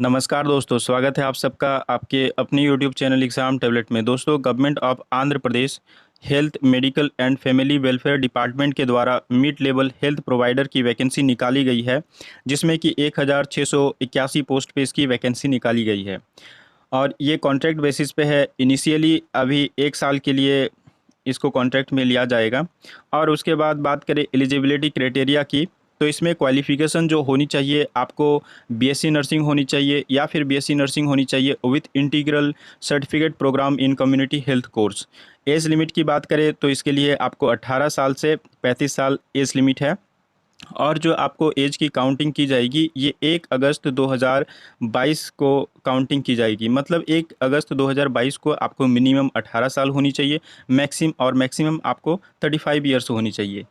नमस्कार दोस्तों, स्वागत है आप सबका आपके अपने यूट्यूब चैनल एग्ज़ाम टैबलेट में। दोस्तों, government of Andhra Pradesh health medical and family welfare department के द्वारा मिड लेवल हेल्थ प्रोवाइडर की वैकेंसी निकाली गई है, जिसमें कि 1681 पोस्ट पे इसकी वैकेंसी निकाली गई है। और ये कॉन्ट्रैक्ट बेसिस पे है। इनिशियली अभी 1 साल के लिए इसको कॉन्ट्रैक्ट में लिया जाएगा। और उसके बाद बात करें एलिजिबिलिटी क्राइटेरिया की, तो इसमें क्वालिफ़िकेशन जो होनी चाहिए आपको, बीएससी नर्सिंग होनी चाहिए या फिर बीएससी नर्सिंग होनी चाहिए with integral certificate program in community health course. Age limit की बात करें तो इसके लिए आपको 18 साल से 35 साल एज लिमिट है। और जो आपको एज की काउंटिंग की जाएगी, ये 1 अगस्त 2022 को काउंटिंग की जाएगी। मतलब 1 अगस्त 2022 को आपको मिनिमम 18 साल होनी चाहिए, मैक्सिमम आपको 35 ईयर्स होनी चाहिए।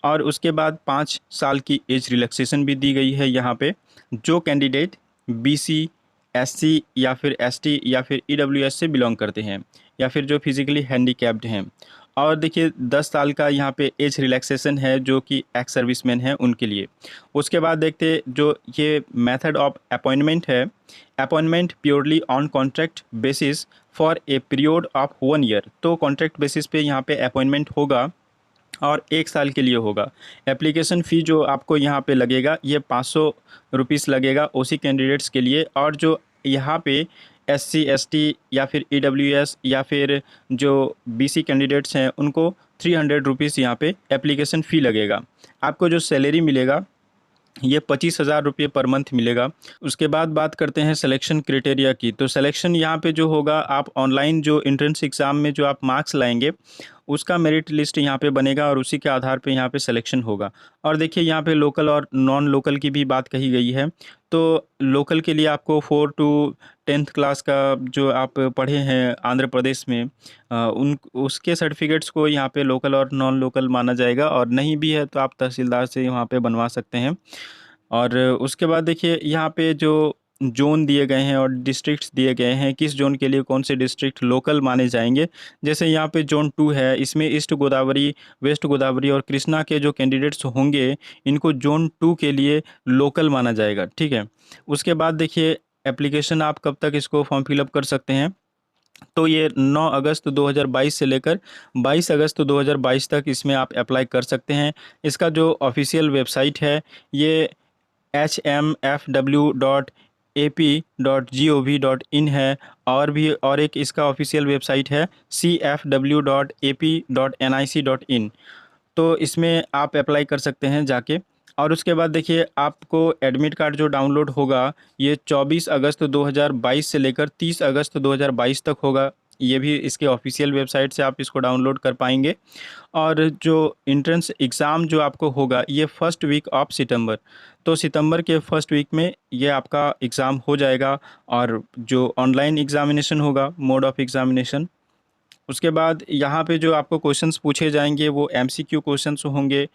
और उसके बाद 5 साल की एज रिलैक्सेशन भी दी गई है यहाँ पे। जो कैंडिडेट बीसी, एससी या फिर एसटी या फिर ईडब्ल्यूएस से बिलोंग करते हैं या फिर जो फिजिकली हैंडीकैप्ड हैं। और देखिए 10 साल का यहाँ पे एज रिलैक्सेशन है जो कि एक्स सर्विसमैन है उनके लिए। उसके बाद देखते जो ये मेथड ऑफ अपॉइंटमेंट है, appointment purely on contract basis for a period of 1 year. तो कॉन्ट्रैक्ट बेसिस पे यहाँ पे अपॉइंटमेंट होगा और 1 साल के लिए होगा। एप्लीकेशन फ़ी जो आपको यहाँ पे लगेगा ये 500 रुपीज़ लगेगा ओसी कैंडिडेट्स के लिए। और जो यहाँ पे एससी एसटी या फिर ईडब्ल्यूएस या फिर जो बीसी कैंडिडेट्स हैं उनको 300 रुपीज़ यहाँ पे एप्लीकेशन फ़ी लगेगा। आपको जो सैलरी मिलेगा ये 25,000 रुपये पर मंथ मिलेगा। उसके बाद बात करते हैं सिलेक्शन क्राइटेरिया की। तो सिलेक्शन यहाँ पे जो होगा, आप ऑनलाइन जो एंट्रेंस एग्ज़ाम में जो आप मार्क्स लाएंगे उसका मेरिट लिस्ट यहाँ पे बनेगा और उसी के आधार पे यहाँ पे सिलेक्शन होगा। और देखिए यहाँ पे लोकल और नॉन लोकल की भी बात कही गई है। तो लोकल के लिए आपको 4 टू 10th क्लास का जो आप पढ़े हैं आंध्र प्रदेश में, उन उसके सर्टिफिकेट्स को यहाँ पे लोकल और नॉन लोकल माना जाएगा। और नहीं भी है तो आप तहसीलदार से वहाँ पे बनवा सकते हैं। और उसके बाद देखिए यहाँ पे जो ज़ोन दिए गए हैं और डिस्ट्रिक्ट्स दिए गए हैं, किस ज़ोन के लिए कौन से डिस्ट्रिक्ट लोकल माने जाएंगे। जैसे यहाँ पे ज़ोन 2 है, इसमें ईस्ट गोदावरी, वेस्ट गोदावरी और कृष्णा के जो कैंडिडेट्स होंगे इनको ज़ोन 2 के लिए लोकल माना जाएगा। ठीक है। उसके बाद देखिए एप्लीकेशन आप कब तक इसको फॉर्म फिलअप कर सकते हैं, तो ये 9 अगस्त 2022 से लेकर 22 अगस्त 2022 तक इसमें आप अप्लाई कर सकते हैं। इसका जो ऑफिशियल वेबसाइट है ये hmfw.ap.gov.in है। और एक इसका ऑफिशियल वेबसाइट है cfw.ap.nic.in। तो इसमें आप अप्लाई कर सकते हैं जाके। और उसके बाद देखिए आपको एडमिट कार्ड जो डाउनलोड होगा ये 24 अगस्त 2022 से लेकर 30 अगस्त 2022 तक होगा। ये भी इसके ऑफिशियल वेबसाइट से आप इसको डाउनलोड कर पाएंगे। और जो इंट्रेंस एग्ज़ाम जो आपको होगा ये फर्स्ट वीक ऑफ सितंबर, तो सितंबर के फर्स्ट वीक में ये आपका एग्ज़ाम हो जाएगा। और जो ऑनलाइन एग्ज़ामिनेशन होगा, मोड ऑफ एग्ज़ामिनेशन। उसके बाद यहाँ पे जो आपको क्वेश्चंस पूछे जाएंगे वो एमसीक्यू क्वेश्चंस होंगे।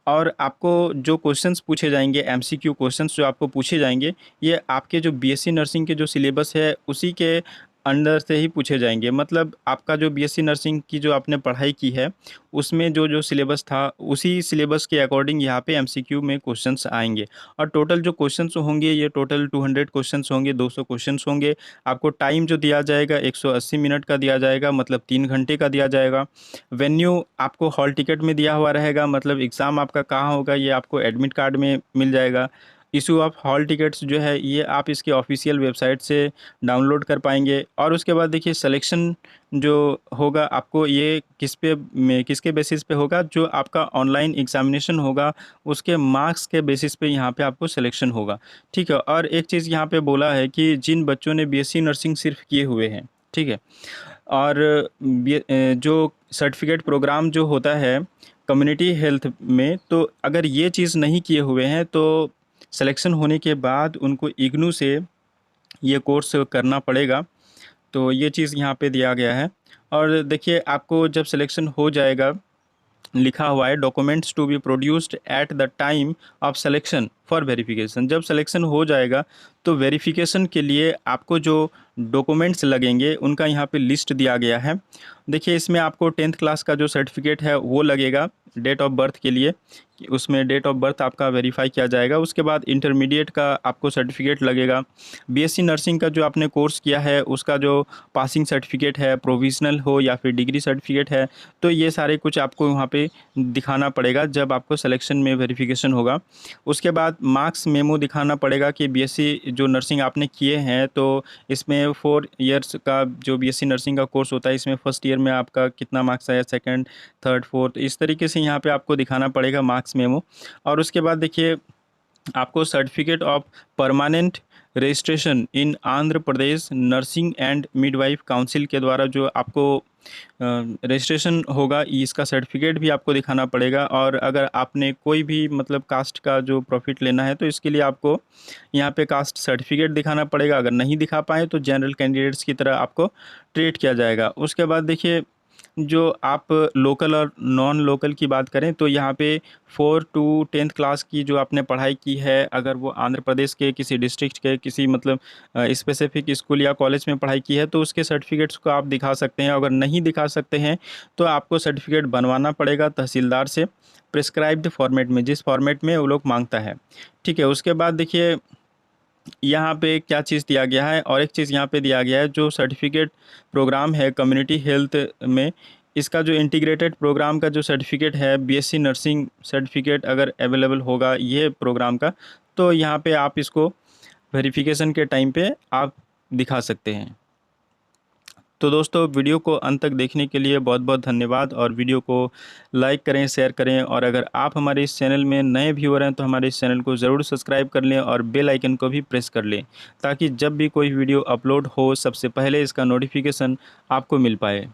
और आपको जो क्वेश्चंस पूछे जाएंगे, एमसीक्यू क्वेश्चंस जो आपको पूछे जाएंगे, ये आपके जो बीएससी नर्सिंग के जो सिलेबस है उसी के अंदर से ही पूछे जाएंगे। मतलब आपका जो बीएससी नर्सिंग की जो आपने पढ़ाई की है उसमें जो जो सिलेबस था उसी सिलेबस के अकॉर्डिंग यहाँ पे एमसीक्यू में क्वेश्चंस आएंगे। और टोटल जो क्वेश्चंस होंगे ये टोटल 200 क्वेश्चंस होंगे, 200 क्वेश्चंस होंगे। आपको टाइम जो दिया जाएगा 180 मिनट का दिया जाएगा, मतलब 3 घंटे का दिया जाएगा। वेन्यू आपको हॉल टिकट में दिया हुआ रहेगा, मतलब एग्ज़ाम आपका कहाँ होगा ये आपको एडमिट कार्ड में मिल जाएगा। इशू ऑफ हॉल टिकट्स जो है ये आप इसके ऑफिशियल वेबसाइट से डाउनलोड कर पाएंगे। और उसके बाद देखिए सिलेक्शन जो होगा आपको ये किसके बेसिस पे होगा, जो आपका ऑनलाइन एग्जामिनेशन होगा उसके मार्क्स के बेसिस पे यहाँ पे आपको सिलेक्शन होगा। ठीक है। और एक चीज़ यहाँ पे बोला है कि जिन बच्चों ने बीएससी नर्सिंग सिर्फ किए हुए हैं, ठीक है, और जो सर्टिफिकेट प्रोग्राम जो होता है कम्युनिटी हेल्थ में, तो अगर ये चीज़ नहीं किए हुए हैं तो सिलेक्शन होने के बाद उनको इग्नू से ये कोर्स करना पड़ेगा। तो ये चीज़ यहाँ पे दिया गया है। और देखिए आपको जब सिलेक्शन हो जाएगा, लिखा हुआ है documents to be produced at the time of selection for verification. जब सिलेक्शन हो जाएगा तो वेरिफिकेशन के लिए आपको जो डॉक्यूमेंट्स लगेंगे उनका यहाँ पे लिस्ट दिया गया है। देखिए इसमें आपको 10th क्लास का जो सर्टिफिकेट है वो लगेगा, डेट ऑफ बर्थ के लिए, कि उसमें डेट ऑफ बर्थ आपका वेरीफाई किया जाएगा। उसके बाद इंटरमीडिएट का आपको सर्टिफिकेट लगेगा। बीएससी नर्सिंग का जो आपने कोर्स किया है उसका जो पासिंग सर्टिफिकेट है, प्रोविज़नल हो या फिर डिग्री सर्टिफिकेट है, तो ये सारे कुछ आपको वहाँ पे दिखाना पड़ेगा जब आपको सिलेक्शन में वेरिफिकेशन होगा। उसके बाद मार्क्स मेमो दिखाना पड़ेगा कि बीएससी जो नर्सिंग आपने किए हैं, तो इसमें 4 इयर्स का जो बीएससी नर्सिंग का कोर्स होता है, इसमें फर्स्ट ईयर में आपका कितना मार्क्स आया, सेकंड, थर्ड, फोर्थ, इस तरीके से यहाँ पे आपको दिखाना पड़ेगा मार्क्स मेमो। और उसके बाद देखिए आपको certificate of permanent registration in Andhra Pradesh nursing and midwife council के द्वारा जो आपको रजिस्ट्रेशन होगा, इसका सर्टिफिकेट भी आपको दिखाना पड़ेगा। और अगर आपने कोई भी मतलब कास्ट का जो प्रॉफिट लेना है तो इसके लिए आपको यहाँ पे कास्ट सर्टिफिकेट दिखाना पड़ेगा। अगर नहीं दिखा पाए तो जनरल कैंडिडेट्स की तरह आपको ट्रीट किया जाएगा। उसके बाद देखिए जो आप लोकल और नॉन लोकल की बात करें तो यहाँ पे 4 to 10th क्लास की जो आपने पढ़ाई की है, अगर वो आंध्र प्रदेश के किसी डिस्ट्रिक्ट के किसी मतलब स्पेसिफिक स्कूल या कॉलेज में पढ़ाई की है तो उसके सर्टिफिकेट्स को आप दिखा सकते हैं। अगर नहीं दिखा सकते हैं तो आपको सर्टिफिकेट बनवाना पड़ेगा तहसीलदार से प्रिस्क्राइब्ड फॉर्मेट में, जिस फॉर्मेट में वो लोग मांगता है। ठीक है, उसके बाद देखिए यहाँ पे क्या चीज़ दिया गया है, और एक चीज़ यहाँ पे दिया गया है जो सर्टिफिकेट प्रोग्राम है कम्युनिटी हेल्थ में, इसका जो इंटीग्रेटेड प्रोग्राम का जो सर्टिफिकेट है, बीएससी नर्सिंग सर्टिफिकेट अगर अवेलेबल होगा ये प्रोग्राम का, तो यहाँ पे आप इसको वेरिफिकेशन के टाइम पे आप दिखा सकते हैं। तो दोस्तों वीडियो को अंत तक देखने के लिए बहुत बहुत धन्यवाद, और वीडियो को लाइक करें, शेयर करें, और अगर आप हमारे इस चैनल में नए व्यूअर हैं तो हमारे इस चैनल को ज़रूर सब्सक्राइब कर लें और बेल आइकन को भी प्रेस कर लें, ताकि जब भी कोई वीडियो अपलोड हो सबसे पहले इसका नोटिफिकेशन आपको मिल पाए।